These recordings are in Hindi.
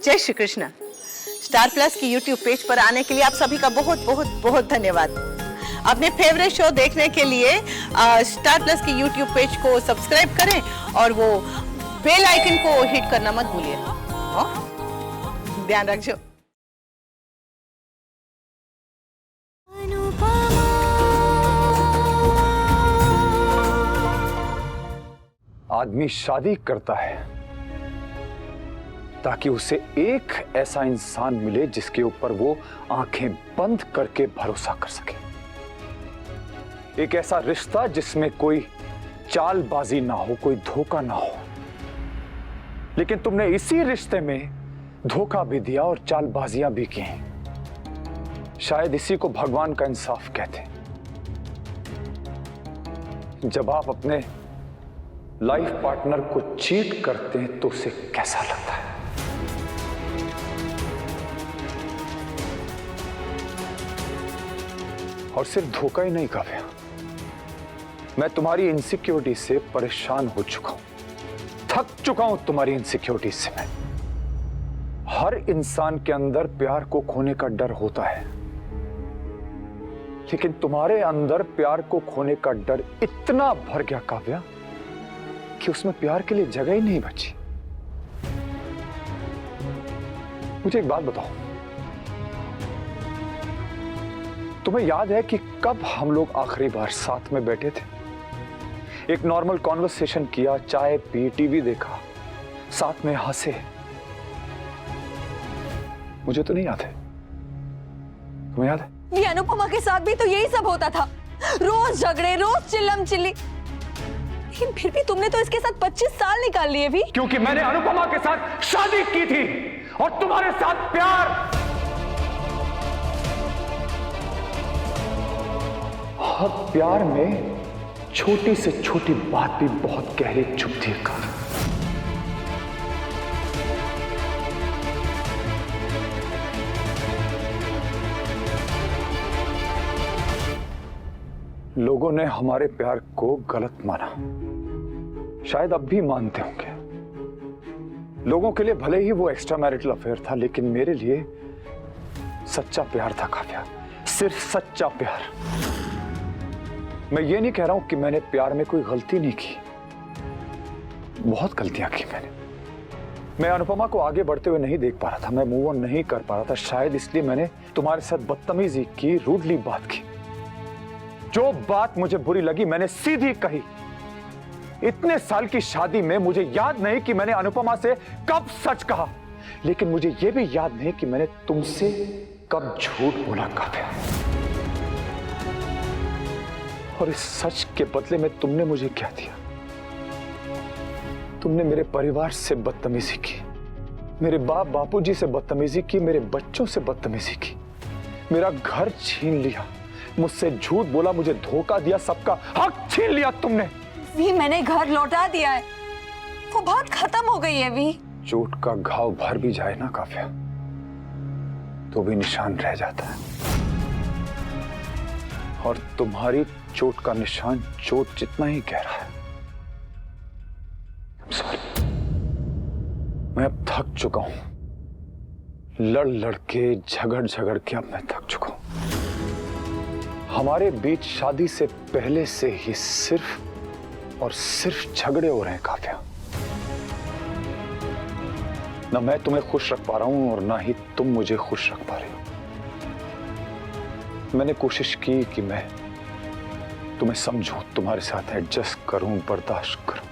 जय श्री कृष्ण। स्टार प्लस की यूट्यूब पेज पर आने के लिए आप सभी का बहुत बहुत बहुत धन्यवाद। अपने फेवरेट शो देखने के लिए स्टार प्लस की यूट्यूब पेज को सब्सक्राइब करें और वो बेल आइकन को हिट करना मत भूलिए। ध्यान रखिए। आदमी शादी करता है ताकि उसे एक ऐसा इंसान मिले जिसके ऊपर वो आंखें बंद करके भरोसा कर सके। एक ऐसा रिश्ता जिसमें कोई चालबाजी ना हो, कोई धोखा ना हो। लेकिन तुमने इसी रिश्ते में धोखा भी दिया और चालबाजियां भी की। शायद इसी को भगवान का इंसाफ कहते हैं। जब आप अपने लाइफ पार्टनर को चीट करते हैं तो उसे कैसा लगता है? और सिर्फ धोखा ही नहीं काव्या, मैं तुम्हारी इनसिक्योरिटी से परेशान हो चुका हूं, थक चुका हूं तुम्हारी इनसिक्योरिटी से। मैं हर इंसान के अंदर प्यार को खोने का डर होता है, लेकिन तुम्हारे अंदर प्यार को खोने का डर इतना भर गया काव्या कि उसमें प्यार के लिए जगह ही नहीं बची। मुझे एक बात बताओ, तुम्हें याद है कि कब हम लोग आखिरी बार साथ में बैठे थे? एक नॉर्मल कॉन्वर्सेशन किया, चाय पी, टीवी देखा, साथ में हंसे। मुझे तो नहीं याद है, तुम्हें याद है? ये अनुपमा के साथ भी तो यही सब होता था, रोज झगड़े, रोज चिल्लम चिल्ली। लेकिन फिर भी तुमने तो इसके साथ 25 साल निकाल लिए भी। क्योंकि मैंने अनुपमा के साथ शादी की थी और तुम्हारे साथ प्यार। हर प्यार में छोटी से छोटी बात भी बहुत गहरी चुभती है। लोगों ने हमारे प्यार को गलत माना, शायद अब भी मानते होंगे। लोगों के लिए भले ही वो एक्स्ट्रा मैरिटल अफेयर था, लेकिन मेरे लिए सच्चा प्यार था काव्या, सिर्फ सच्चा प्यार। मैं ये नहीं कह रहा हूं कि मैंने प्यार में कोई गलती नहीं की, बहुत गलतियां की मैंने। मैं अनुपमा को आगे बढ़ते हुए नहीं देख पा रहा था, मैं मूव ऑन नहीं कर पा रहा था। शायद इसलिए मैंने तुम्हारे साथ बदतमीजी की, रूडली बात की। जो बात मुझे बुरी लगी मैंने सीधी कही। इतने साल की शादी में मुझे याद नहीं कि मैंने अनुपमा से कब सच कहा, लेकिन मुझे यह भी याद नहीं कि मैंने तुमसे कब झूठ बोला काव्या। और इस सच के बदले में तुमने मुझे क्या दिया? तुमने मेरे परिवार से बदतमीजी की, मेरे बाप बापूजी से बदतमीजी की, मेरे बच्चों से बदतमीजी की, मेरा घर छीन लिया, मुझसे झूठ बोला, मुझे धोखा दिया, सबका हक छीन लिया तुमने। भी मैंने घर लौटा दिया है, वो बात खत्म हो गई है। भी चोट का घाव भर भी जाए ना काव्या, तो भी निशान रह जाता है। और तुम्हारी चोट का निशान चोट जितना ही गहरा है। सॉरी, मैं अब थक चुका हूं। लड़ लड़ के, झगड़ झगड़ के अब मैं थक चुका हूं। हमारे बीच शादी से पहले से ही सिर्फ और सिर्फ झगड़े हो रहे हैं काव्या। ना मैं तुम्हें खुश रख पा रहा हूं और ना ही तुम मुझे खुश रख पा रहे हो। मैंने कोशिश की कि मैं तुम्हें समझूं, तुम्हारे साथ एडजस्ट करूं, बर्दाश्त करूं,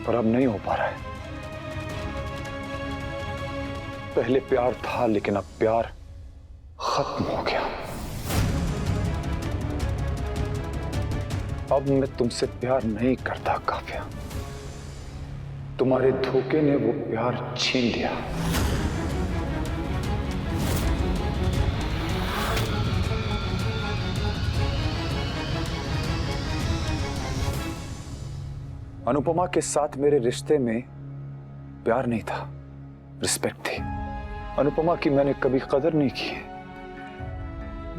पर अब नहीं हो पा रहा है। पहले प्यार था, लेकिन अब प्यार खत्म हो गया। अब मैं तुमसे प्यार नहीं करता काव्या। तुम्हारे धोखे ने वो प्यार छीन लिया। अनुपमा के साथ मेरे रिश्ते में प्यार नहीं था, रिस्पेक्ट थी। अनुपमा की मैंने कभी कदर नहीं की,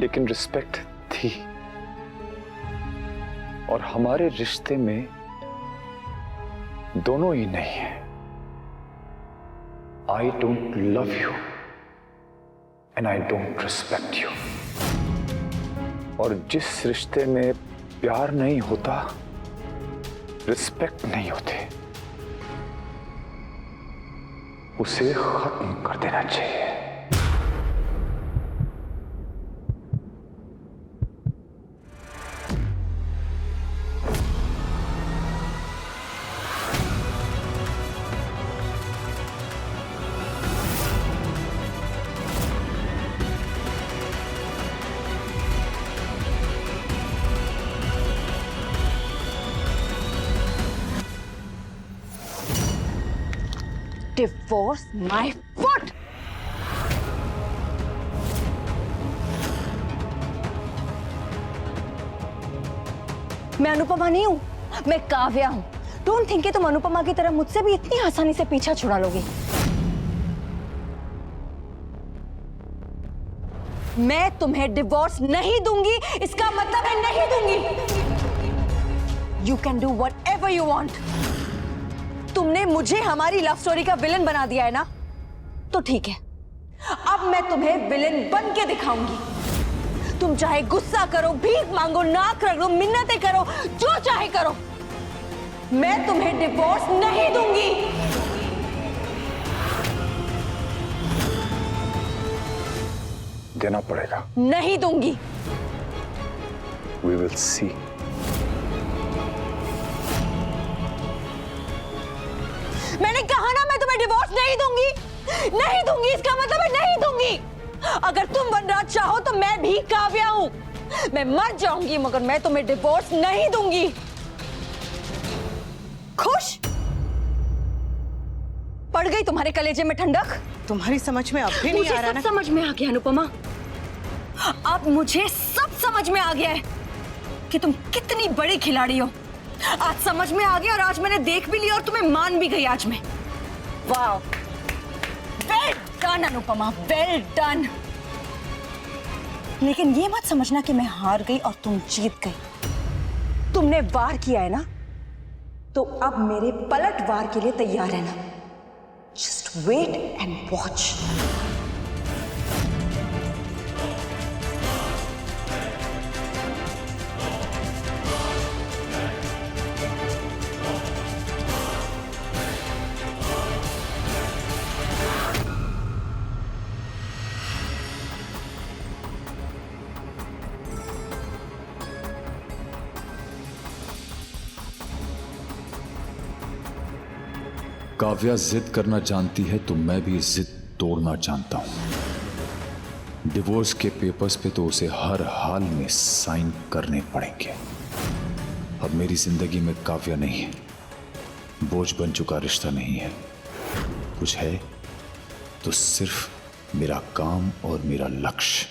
लेकिन रिस्पेक्ट थी। और हमारे रिश्ते में दोनों ही नहीं है। I don't love you and I don't respect you. और जिस रिश्ते में प्यार नहीं होता, रिस्पेक्ट नहीं होते, उसे खत्म कर देना चाहिए। Divorce my foot! मैं अनुपमा नहीं हूं, मैं काव्या हूं। डोंट थिंक कि तुम अनुपमा की तरह मुझसे भी इतनी आसानी से पीछा छुड़ा लोगी। मैं तुम्हें डिवोर्स नहीं दूंगी, इसका मतलब है नहीं दूंगी। You can do whatever you want. तुमने मुझे हमारी लव स्टोरी का विलन बना दिया है ना, तो ठीक है, अब मैं तुम्हें विलन बन के दिखाऊंगी। तुम चाहे गुस्सा करो, भीख मांगो, नाक रगड़ो, मिन्नतें करो, जो चाहे करो, मैं तुम्हें डिवोर्स नहीं दूंगी। देना पड़ेगा। नहीं दूंगी। We will see. मैंने कहा ना मैं तुम्हें डिवोर्स नहीं दूंगी, नहीं दूंगी, इसका मतलब है नहीं दूंगी। अगर तुम वनराज चाहो तो मैं भी काव्या हूं, मैं मर जाऊंगी मगर मैं तुम्हें डिवोर्स नहीं दूंगी। खुश? पड़ गई तुम्हारे कलेजे में ठंडक? तुम्हारी समझ में अब भी नहीं आ रहा ना? मुझे सब समझ में आ गया अनुपमा, अब मुझे सब समझ में आ गया है कि तुम कितनी बड़ी खिलाड़ी हो। आज समझ में आ गया और आज मैंने देख भी लिया और तुम्हें मान भी गई आज मैं। वाह, well done Anupama, well done. लेकिन ये मत समझना कि मैं हार गई और तुम जीत गई। तुमने वार किया है ना, तो अब मेरे पलट वार के लिए तैयार रहना। Just wait and watch. Kavya जिद करना जानती है तो मैं भी जिद तोड़ना जानता हूं। डिवोर्स के पेपर्स पे तो उसे हर हाल में साइन करने पड़ेंगे। अब मेरी जिंदगी में काव्या नहीं है, बोझ बन चुका रिश्ता नहीं है। कुछ है तो सिर्फ मेरा काम और मेरा लक्ष्य।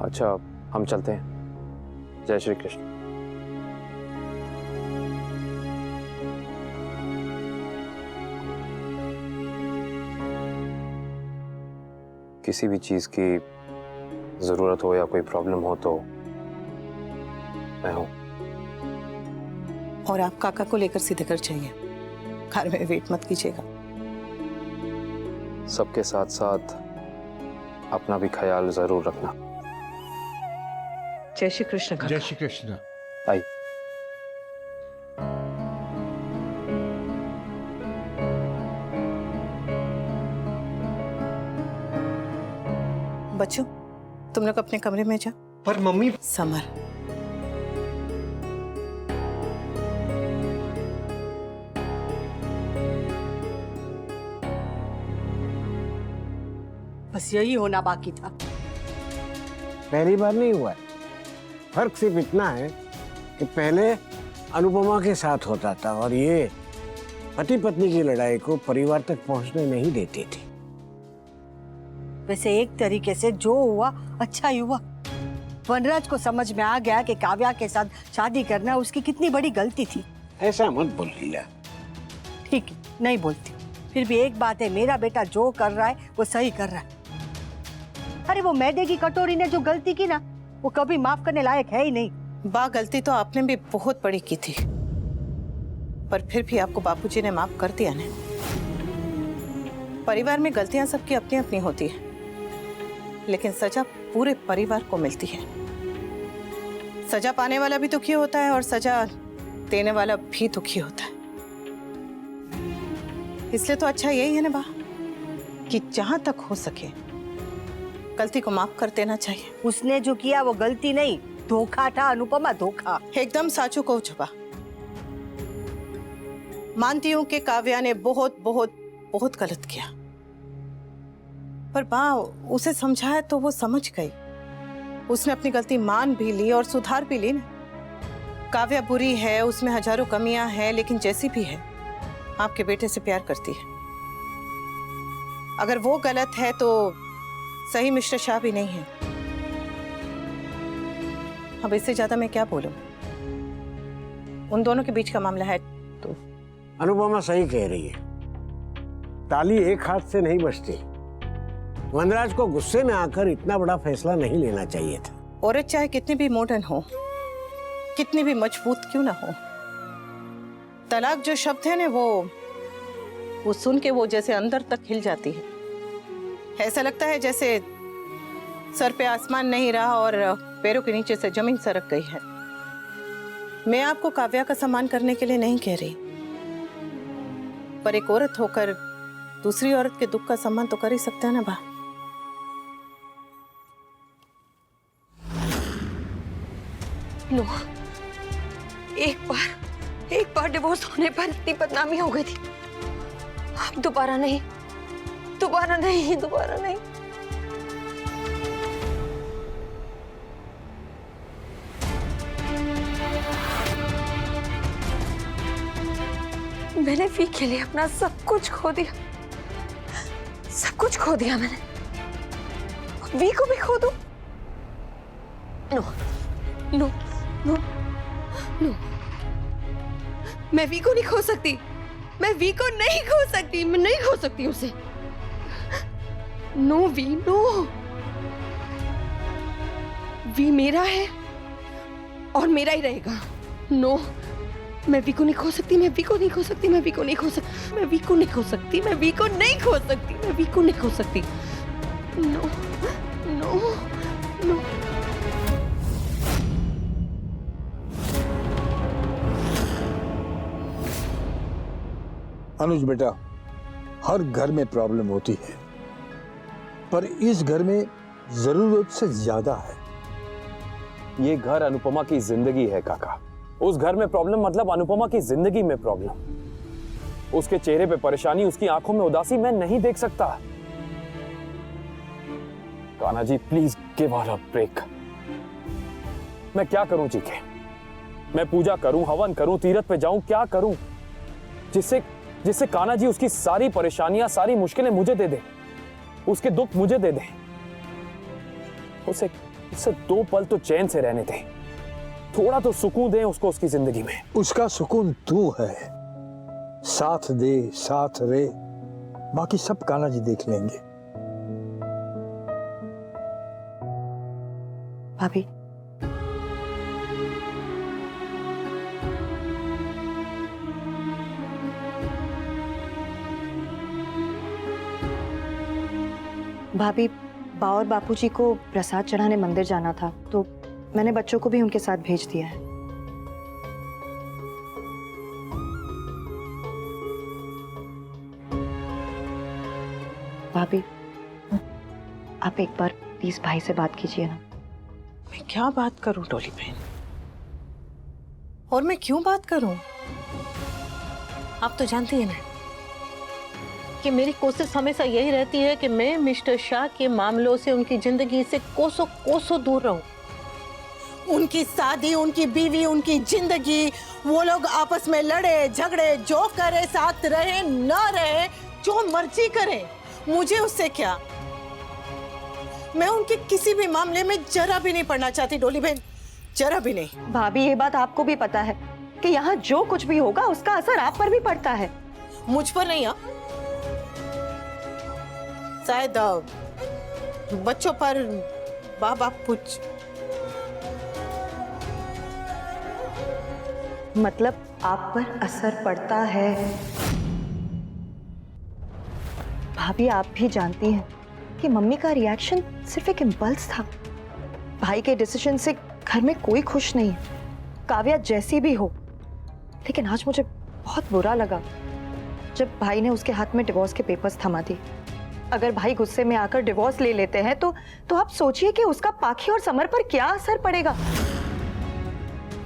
अच्छा, हम चलते हैं। जय श्री कृष्ण। किसी भी चीज की जरूरत हो या कोई प्रॉब्लम हो तो मैं हूं। और आप काका को लेकर सीधे घर जाइए, घर में वेट मत कीजिएगा। सबके साथ साथ अपना भी ख्याल जरूर रखना। जय श्री कृष्ण काका। जय श्री कृष्ण। आई। बच्चों, तुम लोग अपने कमरे में जाओ। पर मम्मी। समर, बस यही होना बाकी था। पहली बार नहीं हुआ है। फर्क सिर्फ इतना है कि पहले अनुपमा के साथ होता था और ये पति पत्नी की लड़ाई को परिवार तक पहुंचने नहीं देती थी। वैसे एक तरीके से जो हुआ अच्छा ही हुआ। वनराज को समझ में आ गया कि काव्या के साथ शादी करना उसकी कितनी बड़ी गलती थी। ऐसा मत बोल लीला। ठीक है, नहीं बोलती। फिर भी एक बात है, मेरा बेटा जो कर रहा है वो सही कर रहा है। अरे वो मैदे की कटोरी ने जो गलती की ना, वो कभी माफ करने लायक है ही नहीं। बा गलती तो आपने भी बहुत बड़ी की थी, पर फिर भी आपको बापूजी ने माफ कर दिया ना। परिवार में गलतियां सबकी अपनी अपनी होती है, लेकिन सजा पूरे परिवार को मिलती है। सजा पाने वाला भी दुखी होता है और सजा देने वाला भी दुखी होता है। इसलिए तो अच्छा यही है ना बा कि जहां तक हो सके गलती को माफ कर देना चाहिए। उसने जो किया वो गलती नहीं, धोखा था अनुपमा, धोखा। एकदम साचू को छुपा। मानती हूं कि काव्या ने बहुत बहुत बहुत गलत किया, पर बा उसे समझाया तो वो समझ गई। उसने अपनी गलती मान भी ली और सुधार भी ली ना। काव्या बुरी है, उसमें हजारों कमियां हैं, लेकिन जैसी भी है आपके बेटे से प्यार करती है। अगर वो गलत है तो सही मिस्टर शाह भी नहीं है। अब इससे ज्यादा मैं क्या बोलूं, उन दोनों के बीच का मामला है तो। अनुपमा सही कह रही है, ताली एक हाथ से नहीं बजती। वनराज को गुस्से में आकर इतना बड़ा फैसला नहीं लेना चाहिए था। औरत चाहे कितनी भी मॉडर्न हो, कितनी भी मजबूत क्यों ना हो, तलाक जो शब्द है ना वो सुन के वो जैसे अंदर तक हिल जाती है। ऐसा लगता है जैसे सर पे आसमान नहीं रहा और पैरों के नीचे से जमीन सरक गई है। मैं आपको काव्या का सम्मान करने के लिए नहीं कह रही, पर एक औरत होकर दूसरी औरत के दुख का सम्मान तो कर ही सकते हैं ना बा। नो, एक बार डिवोर्स होने पर इतनी बदनामी हो गई थी। अब दोबारा नहीं। मैंने वी के लिए अपना सब कुछ खो दिया मैंने। वी को भी खो दूं? नो, मैं वी को नहीं खो सकती। मैं नहीं खो सकती उसे। No we, no. वी मेरा है और मेरा ही रहेगा। नो, मैं वी को नहीं खो सकती। No, no, no. अनुज बेटा, हर घर में प्रॉब्लम होती है, पर इस घर में जरूरत से ज्यादा है। ये घर अनुपमा की जिंदगी है काका। उस घर में प्रॉब्लम मतलब अनुपमा की जिंदगी में प्रॉब्लम। उसके चेहरे पे परेशानी, उसकी आंखों में उदासी मैं नहीं देख सकता। Kanha ji please give her a break. मैं क्या करूं जी के? मैं पूजा करूं, हवन करूं, तीरथ पे जाऊं, क्या करूं जिससे कान्हा जी उसकी सारी परेशानियां, सारी मुश्किलें मुझे दे दे, उसके दुख मुझे दे दे। उसे 2 पल तो चैन से रहने दे, थोड़ा तो सुकून दे उसको उसकी जिंदगी में। उसका सुकून तू है, साथ दे, साथ रहे, बाकी सब कान्हा जी देख लेंगे। भाभी, भाभी, बा और बापूजी को प्रसाद चढ़ाने मंदिर जाना था, तो मैंने बच्चों को भी उनके साथ भेज दिया है। भाभी, आप एक बार प्लीज भाई से बात कीजिए ना। मैं क्या बात करूं डोली बहन, और मैं क्यों बात करूं? आप तो जानती हैं ना कि मेरी कोशिश हमेशा यही रहती है कि मैं मिस्टर शाह के मामलों से, उनकी जिंदगी से कोसों कोसों दूर रहूं। उनकी शादी, उनकी बीवी, उनकी जिंदगी, वो लोग आपस में लड़े झगड़े, जो करे, साथ रहे ना रहे, जो मर्जी करे, मुझे उससे क्या। मैं उनके किसी भी मामले में जरा भी नहीं पड़ना चाहती डोली बहन, जरा भी नहीं। भाभी, ये बात आपको भी पता है कि यहाँ जो कुछ भी होगा उसका असर आप पर भी पड़ता है। मुझ पर नहीं, शायद बच्चों पर, माँ बाप कुछ। मतलब आप पर असर पड़ता है। भाभी आप भी जानती हैं कि मम्मी का रिएक्शन सिर्फ एक इम्पल्स था। भाई के डिसीजन से घर में कोई खुश नहीं है, काव्या जैसी भी हो। लेकिन आज मुझे बहुत बुरा लगा जब भाई ने उसके हाथ में डिवोर्स के पेपर्स थमा दिए। अगर भाई गुस्से में आकर डिवोर्स ले लेते हैं तो आप सोचिए कि उसका पाखी और समर पर क्या असर पड़ेगा।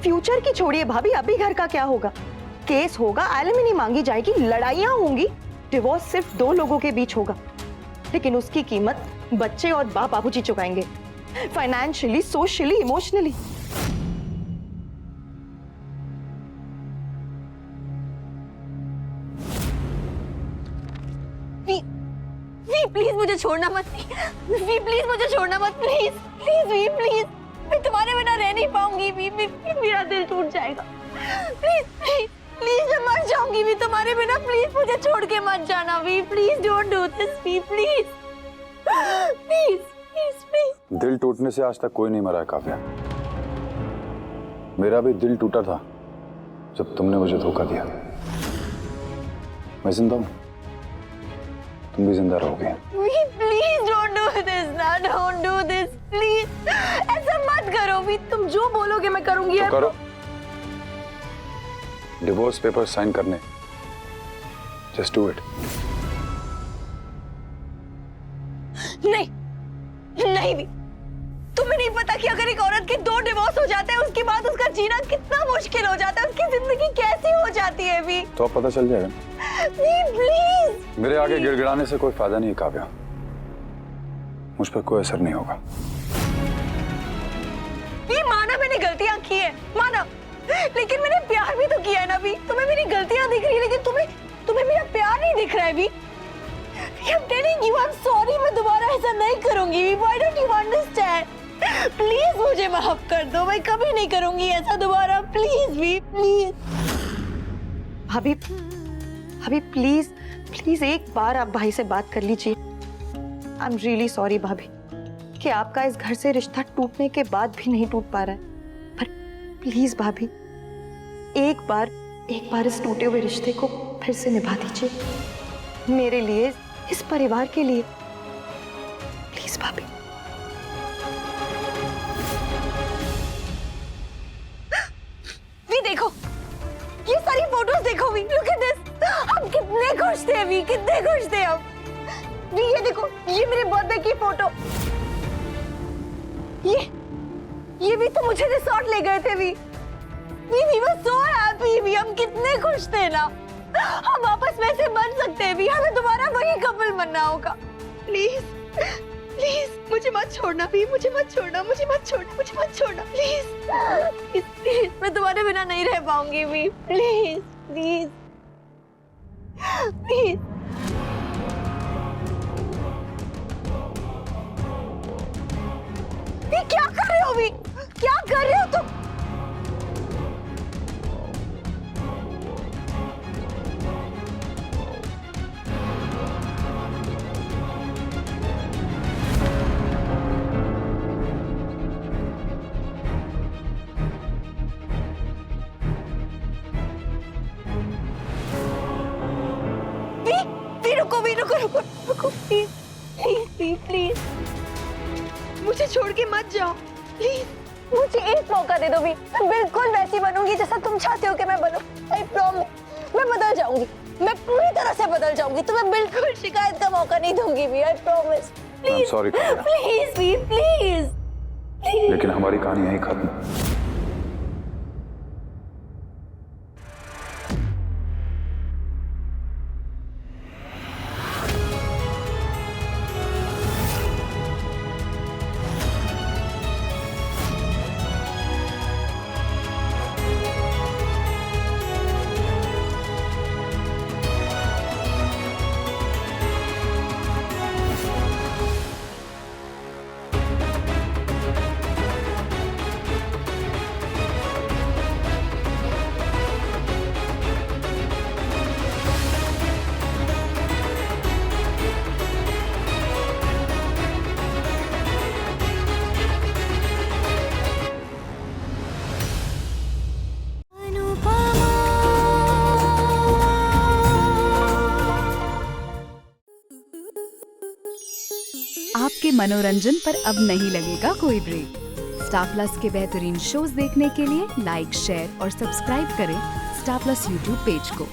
फ्यूचर की छोड़िए भाभी, अभी घर का क्या होगा? केस होगा, एलिमनी मांगी जाएगी, लड़ाइयां होंगी, डिवोर्स सिर्फ 2 लोगों के बीच होगा, लेकिन उसकी कीमत बच्चे और बाप बाबूजी चुकाएंगे, financially, socially, emotionally. V please मुझे छोड़ना मत। वी प्लीज मुझे छोड़ना मत, प्लीज प्लीज वी प्लीज। मैं तुम्हारे बिना रह नहीं पाऊंगी वी, मेरा दिल टूट जाएगा। प्लीज प्लीज प्लीज मैं मर जाऊंगी वी तुम्हारे बिना। प्लीज मुझे छोड़ के मत जाना V, please don't do this V, please please please please. दिल टूटने से आज तक कोई नहीं मरा है काव्या। मेरा भी दिल टूटा था जब तुमने मुझे धोखा दिया। मैं जिंदा हूं, तुम भी जिंदा रहोगे। प्लीज डोंट डू दिस ना, डोंट डू दिस प्लीज। ऐसा मत करो वी, तुम जो बोलोगे मैं करूंगी। तो करो, डिवोर्स पेपर साइन करने, जस्ट डू इट। नहीं नहीं भी, तुम्हें नहीं पता कि अगर एक औरत के 2 डिवोर्स हो जाते हैं उसके बाद उसका जीना कितना मुश्किल हो जाता है, उसकी जिंदगी कैसी हो जाती है भी। तो अब पता चल जाएगा। प्लीज मेरे आगे गिड़गिड़ाने से कोई फायदा नहीं है काव्या, मुझ पर कोई असर नहीं होगा। भी माना मैंने गलतियां की है, माना, लेकिन मैंने प्यार भी तो किया है ना भी। तुम्हें मेरी गलतियां दिख रही है लेकिन तुम्हें मेरा प्यार नहीं दिख रहा है भी। I'm telling you, I'm sorry, मैं दोबारा ऐसा नहीं करूंगी। Why don't you understand? Please मुझे माफ कर दो, मैं कभी नहीं करूंगी ऐसा दोबारा। प्लीज भी, प्लीज। भाभी भाभी प्लीज प्लीज एक बार आप भाई से बात कर लीजिए। आई एम रियली सॉरी भाभी कि आपका इस घर से रिश्ता टूटने के बाद भी नहीं टूट पा रहा है, पर प्लीज भाभी एक बार इस टूटे हुए रिश्ते को फिर से निभा दीजिए, मेरे लिए, इस परिवार के लिए, प्लीज भाभी। वी देखो, ये सारी फोटोज देखो वी, लुक एट दिस। हम कितने खुश थे वी, कितने खुश थे हम। वी ये देखो, ये मेरे बर्थडे की फोटो। ये भी तो मुझे रिसोर्ट ले गए थे V. We were so happy V, हम कितने खुश थे ना। हम वापस वैसे बन सकते हैं भी, हमें दोबारा वही कपल बनना होगा। प्लीज प्लीज मुझे मत छोड़ना भी, मुझे मत छोड़ना, मुझे मत छोड़ना, मुझे मत छोड़ना प्लीज प्लीज प्लीज। मैं तुम्हारे बिना नहीं रह पाऊंगी भी, प्लीज प्लीज प्लीज। ये क्या कर रहे हो भी, क्या कर रहे हो तुम? रुको प्लीज प्लीज प्लीज प्लीज, मुझे छोड़ के मत जाओ प्लीज। मुझे एक मौका दे दो भी, मैं बिल्कुल वैसी बनूंगी जैसा तुम चाहते हो कि मैं बनूं। आई प्रॉमिस, मैं बदल जाऊंगी, मैं पूरी तरह से बदल जाऊंगी। तुम्हें बिल्कुल शिकायत का मौका नहीं दूंगी भी, I promise. Please sorry please भी, प्लीज प्लीज। लेकिन हमारी कहानी यहीं खत्म। आपके मनोरंजन पर अब नहीं लगेगा कोई ब्रेक। स्टार प्लस के बेहतरीन शोज देखने के लिए लाइक, शेयर और सब्सक्राइब करें स्टार प्लस यूट्यूब पेज को।